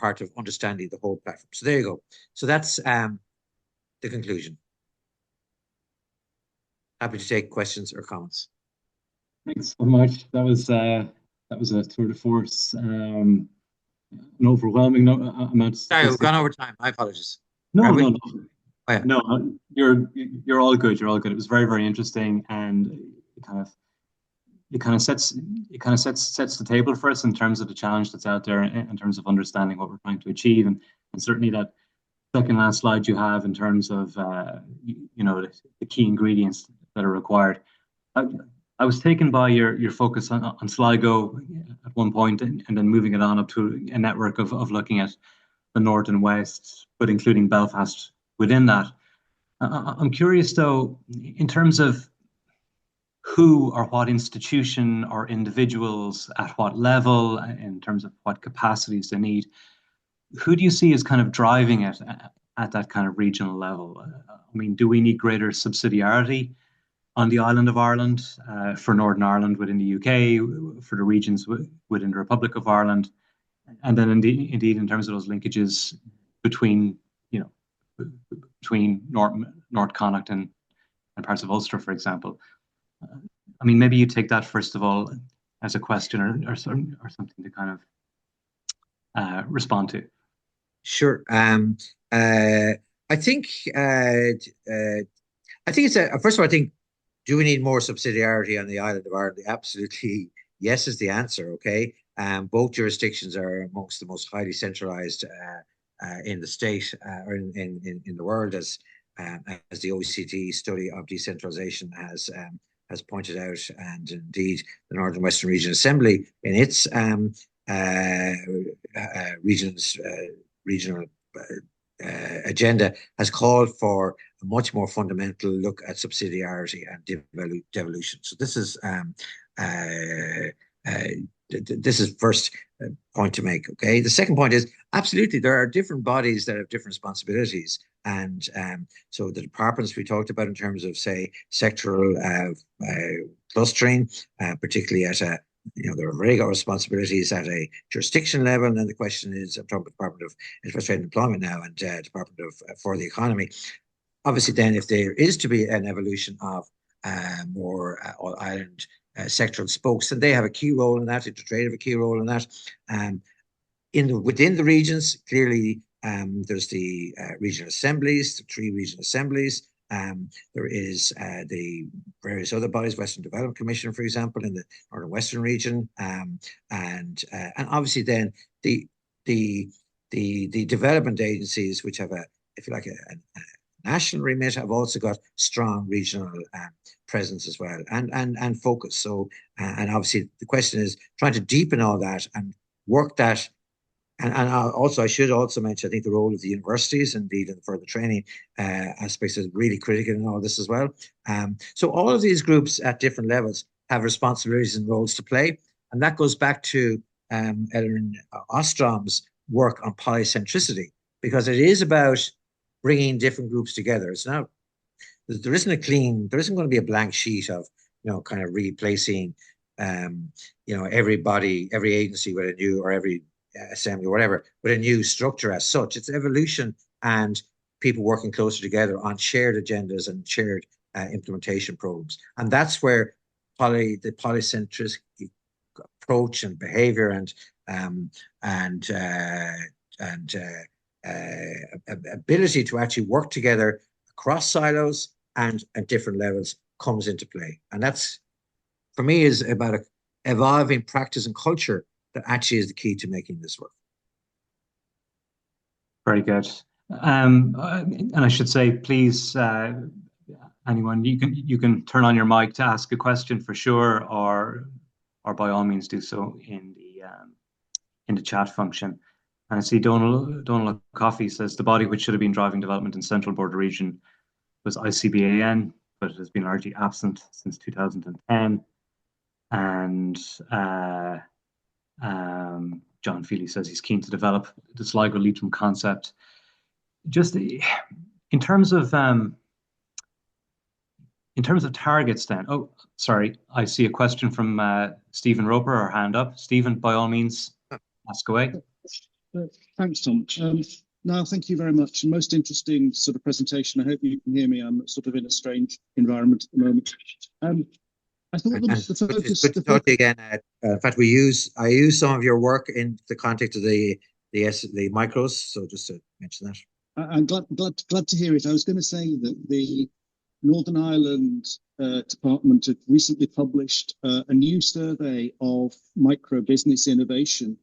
part of understanding the whole platform. So there you go. So that's the conclusion. Happy to take questions or comments. Thanks so much. That was a tour de force. An overwhelming amount of Sorry, we've statistics. gone over time. My apologies. No, Have no, we? no, Oh, yeah. no. You're all good. You're all good. It was very, very interesting, and it kind of sets the table for us in terms of the challenge that's out there, in terms of understanding what we're trying to achieve, and certainly that second last slide you have in terms of the key ingredients that are required. I, I was taken by your focus on Sligo at one point, and then moving it on up to a network of looking at the north and west, but including Belfast within that. I'm curious though, in terms of who or what institution or individuals at what level, in terms of what capacities they need, who do you see as kind of driving it at that kind of regional level? I mean, do we need greater subsidiarity on the island of Ireland, for Northern Ireland within the UK, for the regions within the Republic of Ireland, and then indeed in terms of those linkages between, you know, between North Connacht and parts of Ulster, for example? I mean, maybe you take that first of all as a question, or something to kind of respond to. Sure. I think I think it's first of all, I think, do we need more subsidiarity on the island of Ireland? Absolutely, yes is the answer. Okay, both jurisdictions are amongst the most highly centralized in the state or in the world, as the OECD study of decentralization has pointed out, and indeed the Northern Western Region Assembly in its regional agenda has called for a much more fundamental look at subsidiarity and devolution. So this is this is first point to make. Okay, the second point is absolutely there are different bodies that have different responsibilities, and so the departments we talked about in terms of, say, sectoral clustering, particularly at a, there are very good responsibilities at a jurisdiction level, and then the question is, I'm talking about Department of Infrastructure and Employment now, and Department of for the Economy. Obviously, then, if there is to be an evolution of more all island sectoral spokes, and they have a key role in that. Intertrade have a key role in that. Within the regions, clearly, there's the regional assemblies, the three regional assemblies. There is the various other bodies, Western Development Commission, for example, in the Northern Western region, and obviously then the development agencies, which have a, if you like, a national remit, have also got strong regional presence as well, and focus. So and obviously the question is trying to deepen all that and work that. And also, I should also mention, I think the role of the universities, indeed, in the further training aspects, is really critical in all this as well. So all of these groups at different levels have responsibilities and roles to play. And that goes back to Erin Ostrom's work on polycentricity, because it is about bringing different groups together. It's not, there isn't there isn't going to be a blank sheet of, kind of replacing, everybody, every agency with a new, or every assembly or whatever, with a new structure as such. It's evolution and people working closer together on shared agendas and shared implementation programs. And that's where the polycentric approach and behavior and ability to actually work together across silos and at different levels comes into play. And that's, for me, is about evolving practice and culture that actually is the key to making this work. Very good. And I should say, please, anyone, you can turn on your mic to ask a question for sure, or by all means do so in the chat function. And I see Donald Coffey says the body which should have been driving development in Central Border region was ICBAN, but it has been largely absent since 2010. And John Feely says he's keen to develop the Sligo Leitrim concept. Just in terms of targets, then. Oh, sorry, I see a question from Stephen Roper, or hand up. Stephen, by all means, ask away. Uh, Thanks, Tom. Now, thank you very much. Most interesting sort of presentation. I hope you can hear me. I'm sort of in a strange environment at the moment. Um, I thought And the it's focus, good to talk to you again. In fact, I use some of your work in the context of the micros. So just to mention that. I'm glad to hear it. I was going to say that the Northern Ireland Department had recently published a new survey of micro business innovation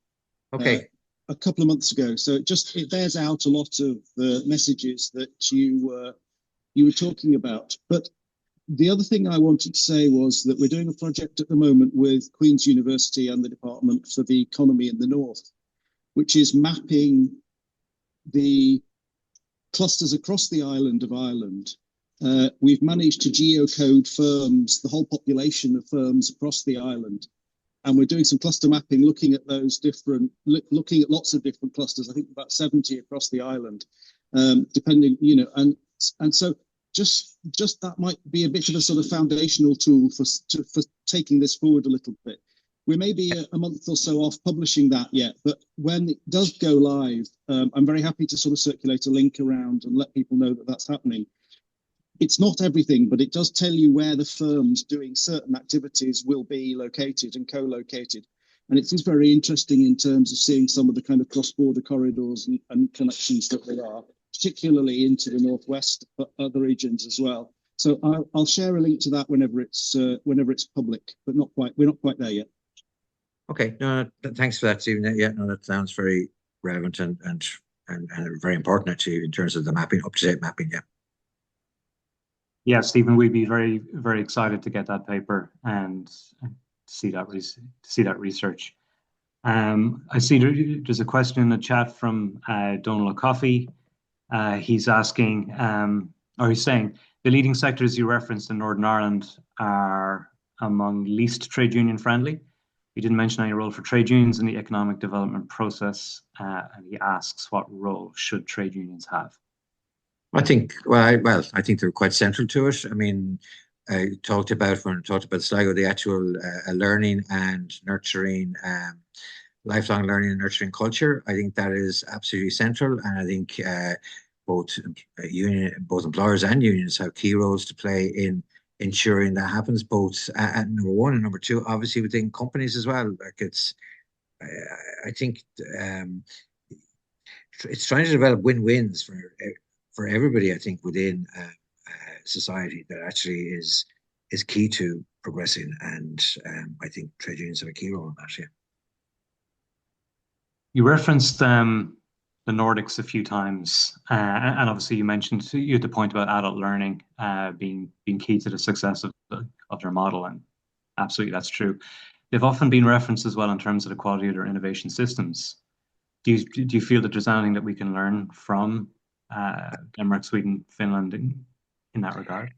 uh, Okay. a couple of months ago. So it bears out a lot of the messages that you were talking about. But the other thing I wanted to say was that we're doing a project at the moment with Queen's University and the Department for the Economy in the North, which is mapping the clusters across the island of Ireland. We've managed to geocode firms, the whole population of firms across the island. And we're doing some cluster mapping, looking at looking at lots of different clusters. I think about 70 across the island, depending, and so just that might be a bit of a sort of foundational tool for taking this forward a little bit. We may be a month or so off publishing that yet, but when it does go live, I'm very happy to sort of circulate a link around and let people know that that's happening. It's not everything, but it does tell you where the firms doing certain activities will be located and co-located. And it is very interesting in terms of seeing some of the kind of cross-border corridors and connections that there are, particularly into the Northwest, but other regions as well. So I'll share a link to that whenever it's public, but not quite. We're not quite there yet. Okay. No, thanks for that, Stephen. Yeah, no, that sounds very relevant and very important actually in terms of the mapping, up-to-date mapping. Yeah. Yeah, Stephen, we'd be very, very excited to get that paper and see that research. I see there's a question in the chat from Donald O'Coffey. He's asking, or he's saying, the leading sectors you referenced in Northern Ireland are among least trade union friendly. You didn't mention any role for trade unions in the economic development process, and he asks, what role should trade unions have? I think, I think they're quite central to it. I mean, I talked about when I talked about Sligo, the actual learning and nurturing, lifelong learning and nurturing culture. I think that is absolutely central, and I think both both employers and unions have key roles to play in ensuring that happens. Both at number one and number two, obviously within companies as well. Like I think it's trying to develop win-wins for everybody. I think within society that actually is key to progressing, and I think trade unions have a key role in that. Yeah. You referenced the Nordics a few times, and obviously you had the point about adult learning being key to the success of their model, and absolutely that's true. They've often been referenced as well in terms of the quality of their innovation systems. Do you feel that there's anything that we can learn from Denmark, Sweden, Finland in that regard?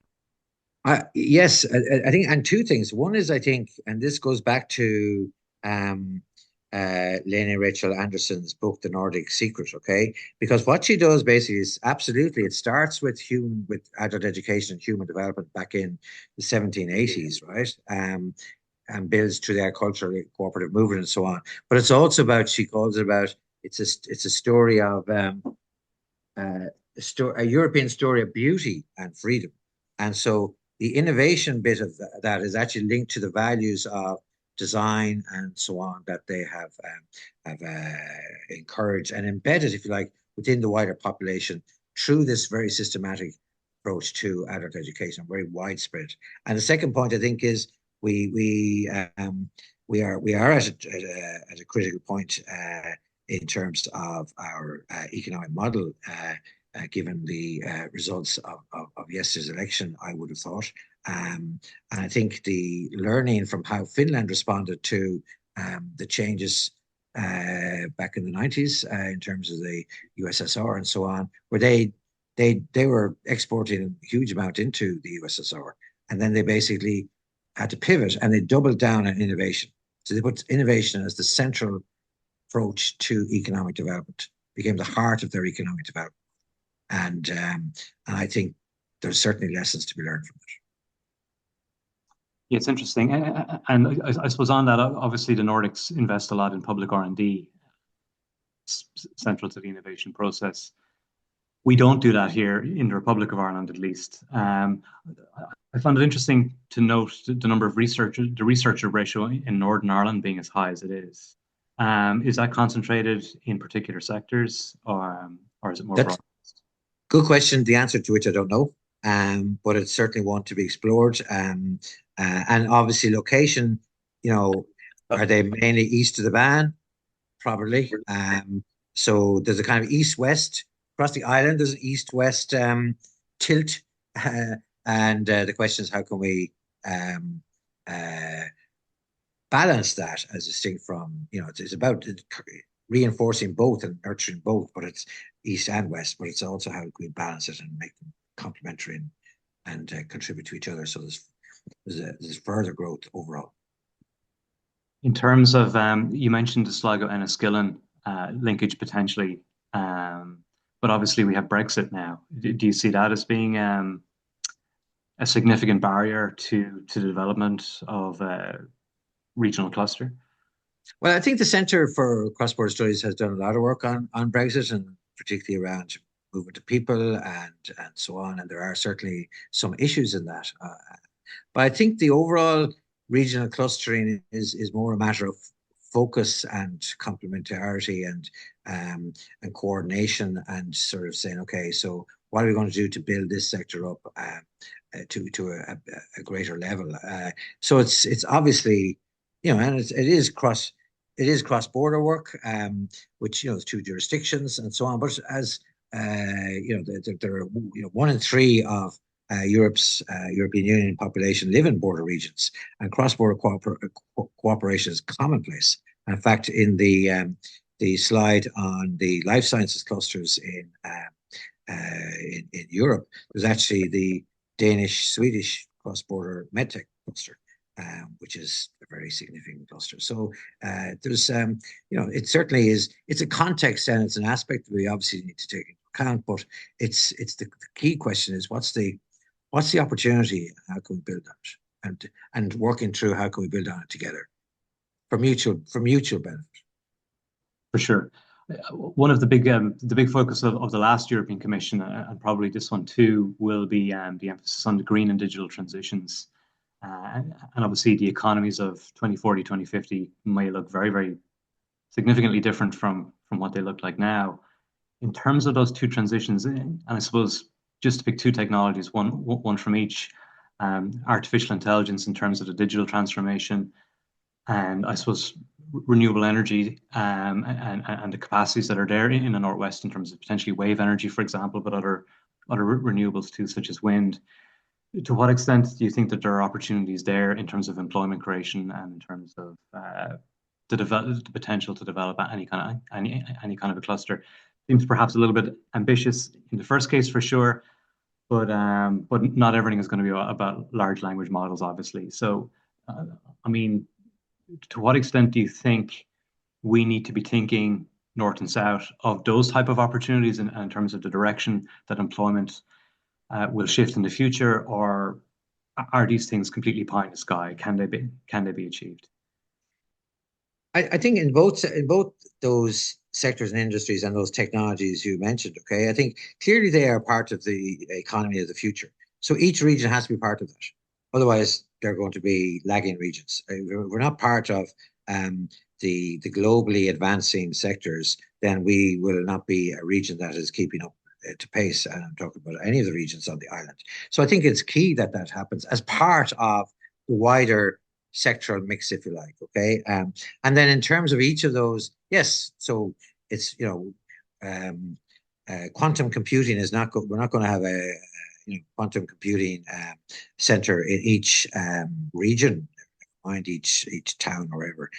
Yes, I think, and two things. One is, I think, and this goes back to Lene Rachel Anderson's book, The Nordic Secret, okay? Because what she does basically is absolutely, it starts with adult education and human development back in the 1780s, right? And builds through the agricultural cooperative movement and so on. But it's also about, she calls it about, it's a story of a European story of beauty and freedom. And so the innovation bit of that is actually linked to the values of design and so on that they have encouraged and embedded, if you like, within the wider population through this very systematic approach to adult education, very widespread. And the second point, I think, is we are at a critical point in terms of our economic model, given the results of yesterday's election, I would have thought. And I think the learning from how Finland responded to the changes back in the 90s in terms of the USSR and so on, where they were exporting a huge amount into the USSR. And then they basically had to pivot and they doubled down on innovation. So they put innovation as the central approach to economic development, became the heart of their economic development. And I think there's certainly lessons to be learned from it. Yeah, it's interesting, and I suppose on that, obviously the Nordics invest a lot in public R&D. central to the innovation process. We don't do that here in the Republic of Ireland, at least. I found it interesting to note the number of researchers, the researcher ratio in Northern Ireland being as high as it is. Is that concentrated in particular sectors, or is it more broad? Good question. The answer to which I don't know, but it's certainly one to be explored. And obviously, location. Are they mainly east of the Ban? Probably. So there's a kind of east-west across the island. There's an east-west tilt, and the question is how can we balance that as distinct from it's about reinforcing both and nurturing both, but it's east and west. But it's also how we balance it and make them complementary and contribute to each other. So there's further growth overall. In terms of, you mentioned the Sligo-Enniskillen linkage potentially, but obviously we have Brexit now. Do you see that as being a significant barrier to the development of a regional cluster? Well, I think the Centre for Cross-Border Studies has done a lot of work on Brexit, and particularly around movement of people and so on. And there are certainly some issues in that. But I think the overall regional clustering is more a matter of focus and complementarity and coordination, and sort of saying, okay, so what are we going to do to build this sector up to a greater level? So it's obviously, and it is cross-border work, which there's two jurisdictions and so on. But as there are 1 in 3 of Europe's European Union population live in border regions, and cross-border cooperation is commonplace. In fact, in the slide on the life sciences clusters in Europe, there's actually the Danish-Swedish cross-border medtech cluster, which is a very significant cluster. So there's it certainly is. It's a context and it's an aspect that we obviously need to take into account. But it's the key question is what's the opportunity? How can we build on it? And working through how can we build on it together for mutual benefit. For sure. One of the big focus of the last European Commission, and probably this one too, will be the emphasis on the green and digital transitions. And obviously the economies of 2040, 2050 may look very, very significantly different from what they look like now. In terms of those two transitions, and I suppose just to pick two technologies, one from each, artificial intelligence in terms of the digital transformation, and I suppose renewable energy and the capacities that are there in the Northwest in terms of potentially wave energy, for example, but other renewables too, such as wind. To what extent do you think that there are opportunities there in terms of employment creation and in terms of the potential to develop any kind of a cluster? Seems perhaps a little bit ambitious in the first case for sure, but not everything is going to be about large language models, obviously. So, I mean, to what extent do you think we need to be thinking north and south of those type of opportunities in terms of the direction that employment will shift in the future, or are these things completely pie in the sky? Can they be achieved? I think in both those sectors and industries and those technologies you mentioned, okay, I think clearly they are part of the economy of the future. So each region has to be part of that. Otherwise, they're going to be lagging regions. We're not part of the globally advancing sectors, then we will not be a region that is keeping up to pace. And I'm talking about any of the regions on the island. So I think it's key that happens as part of the wider sectoral mix, if you like. Okay, and then in terms of each of those, yes. So it's quantum computing is not. We're not going to have a quantum computing center in each region, mind each town or wherever.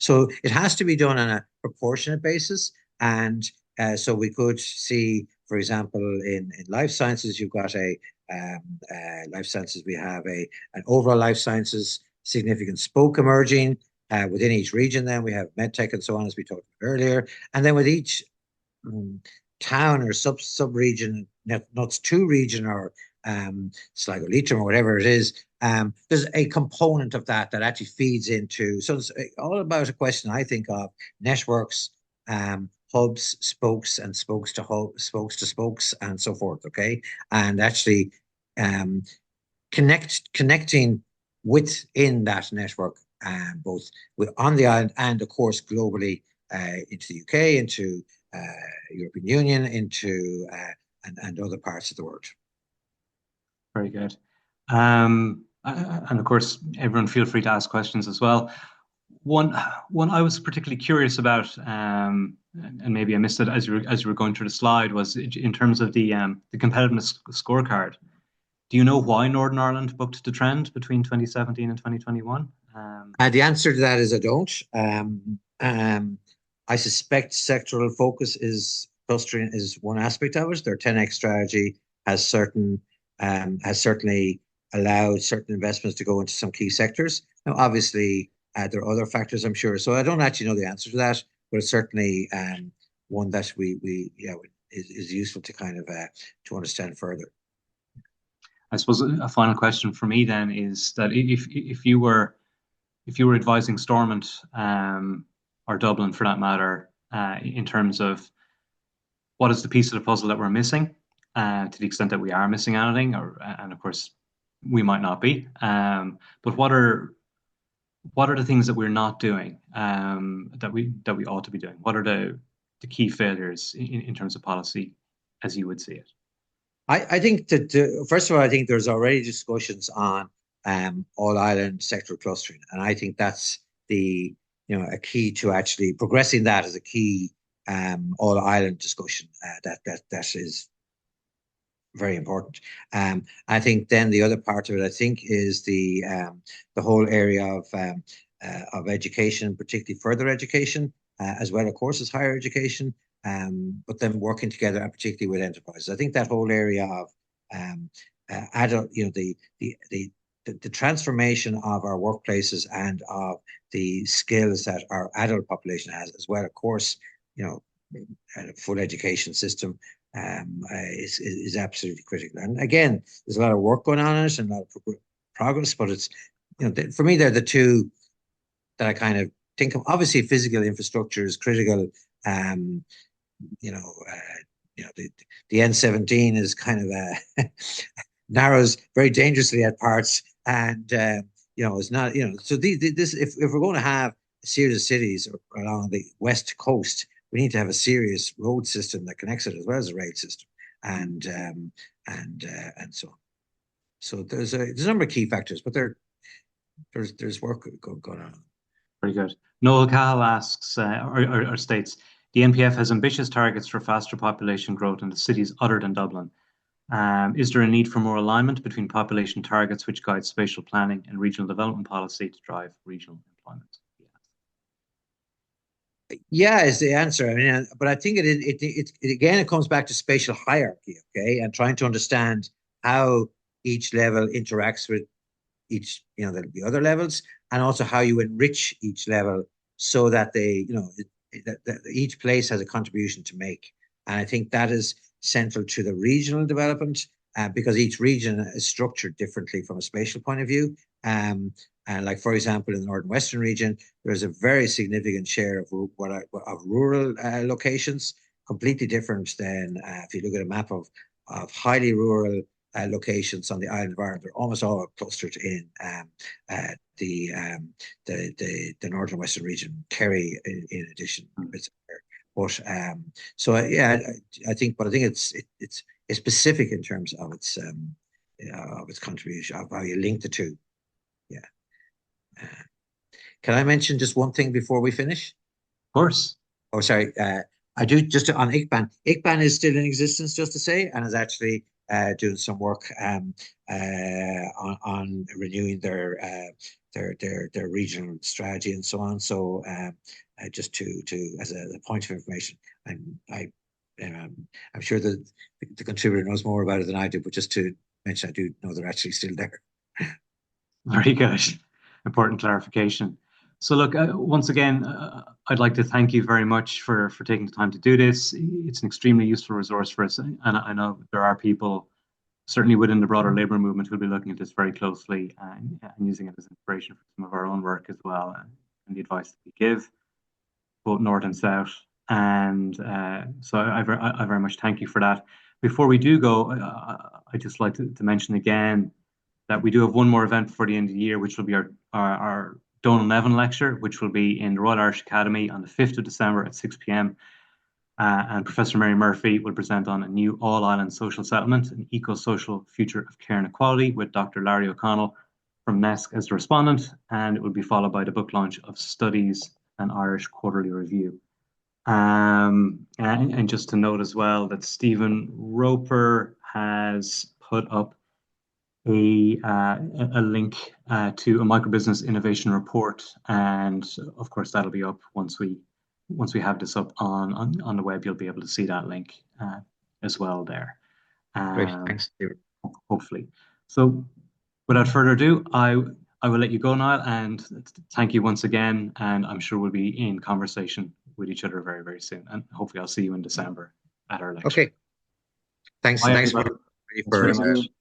So it has to be done on a proportionate basis, and so we could see, for example, in life sciences, you've got a life sciences. We have an overall life sciences significant spoke emerging within each region. Then we have medtech and so on, as we talked about earlier, and then with each town or sub-region, NUTS 2 region or Sligo Leitrim or whatever it is, there's a component of that actually feeds into. So it's all about a question, I think, of networks, hubs, spokes, and spokes to spokes, and so forth. Okay, and actually um, connecting within that network, both on the island and, of course, globally, into the UK, into European Union, into and other parts of the world. Very good. And of course, everyone feel free to ask questions as well. One I was particularly curious about, and maybe I missed it as you were going through the slide, was in terms of the competitiveness scorecard. Do you know why Northern Ireland booked the trend between 2017 and 2021? The answer to that is I don't. I suspect sectoral focus is clustering is one aspect of it. Their 10x strategy has certainly allowed certain investments to go into some key sectors. Now, obviously, there are other factors, I'm sure. So I don't actually know the answer to that, but it's certainly one that is useful to kind of to understand further. I suppose a final question for me then is that if you were advising Stormont, or Dublin for that matter, in terms of what is the piece of the puzzle that we're missing, to the extent that we are missing anything, and of course we might not be, but what are the things that we're not doing, that we ought to be doing? What are the key failures in terms of policy, as you would see it? I think that first of all, I think there's already discussions on all island sector clustering, and I think that's a key to actually progressing that as a key all island discussion that is very important. I think then the other part of it, I think, is the whole area of education, particularly further education, as well, of course, as higher education. But then working together, and particularly with enterprises. I think that whole area of adult, the transformation of our workplaces and of the skills that our adult population has, as well, of course, a full education system is absolutely critical. And again, there's a lot of work going on in it and a lot of progress, but it's, for me, they're the two that I kind of think of. Obviously, physical infrastructure is critical. The N17 is kind of narrows very dangerously at parts, and it's not, so this, if we're going to have a series of cities along the west coast, we need to have a serious road system that connects it, as well as a rail system, and so on. So there's a number of key factors, but there's work going on. Very good. Noel Cahill asks, or states, the NPF has ambitious targets for faster population growth in the cities other than Dublin. Is there a need for more alignment between population targets which guide spatial planning and regional development policy to drive regional employment? Yeah, is the answer. I mean, but I think it comes back to spatial hierarchy, okay, and trying to understand how each level interacts with each, the other levels, and also how you enrich each level so that that each place has a contribution to make. And I think that is central to the regional development, because each region is structured differently from a spatial point of view. And like, for example, in the Northern Western region, there's a very significant share of rural locations, completely different than if you look at a map of highly rural locations on the island of Ireland. They're almost all clustered in the Northern Western region, Kerry in addition. But I think it's specific in terms of its contribution, of how you link the two. Yeah. Can I mention just one thing before we finish? Of course. Oh, sorry. I do, just on ICBAN. ICBAN is still in existence, just to say, and is actually doing some work on renewing their regional strategy and so on. So just to as a point of information, I'm sure that the contributor knows more about it than I do, but just to mention, I do know they're actually still there. Very good. Important clarification. So look, once again, I'd like to thank you very much for taking the time to do this. It's an extremely useful resource for us. And I know there are people, certainly within the broader labour movement, who'll be looking at this very closely and using it as inspiration for some of our own work as well, and the advice that we give, both north and south. And so I very much thank you for that. Before we do go, I'd just like to mention again that we do have one more event before the end of the year, which will be our Donal Nevin lecture, which will be in the Royal Irish Academy on the 5th of December at 6 p.m. And Professor Mary Murphy will present on a new all-island social settlement, an eco-social future of care and equality, with Dr. Larry O'Connell from NESC as the respondent, and it will be followed by the book launch of Studies, an Irish Quarterly Review. And just to note as well that Stephen Roper has put up a link to a microbusiness innovation report, and of course that'll be up once we have this up on the web. You'll be able to see that link as well there. Great, thanks, Stephen. Hopefully. So without further ado, I will let you go, Niall, and thank you once again. And I'm sure we'll be in conversation with each other very, very soon. And hopefully I'll see you in December at our lecture. Okay. Thanks. Bye, Thanks everybody. for